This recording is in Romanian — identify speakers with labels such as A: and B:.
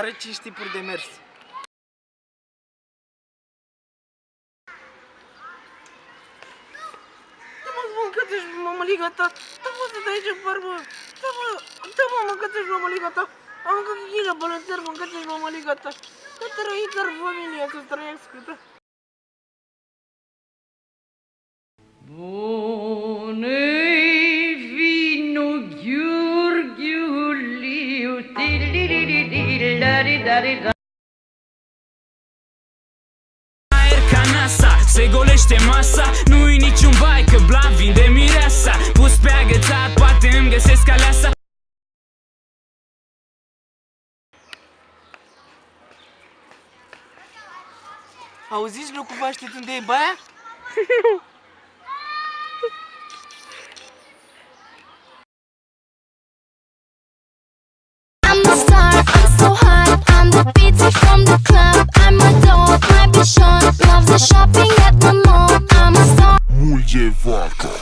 A: are 5 tipuri de mers. Da-mă, mâncă-te-și mămăliga ta. Da-mă, stai aici în barbă. Da-mă, mâncă-te-și mămăliga ta. Am mâncat ghila, bălățăr, mâncă-te-și mămăliga ta. Da, trăiți ar familia să trăiască, da.
B: Bune-i vino Gheorghiuliu, tiri-ri-ri-ri-ri-la-ri-da-ri-da.
C: Aer ca NASA, se golește masa. Nu-i niciun bai că Blav vinde mireasa. Pus pe agățat, poate îmi găsesc aleasa.
A: Auziți, nu cumva știți unde e baia?
D: I'm a star, I'm so hot, I'm the pizza from the club. I'm a dog, my bichon, loves the shopping at the mall. I'm a star.
E: Mulher vaca.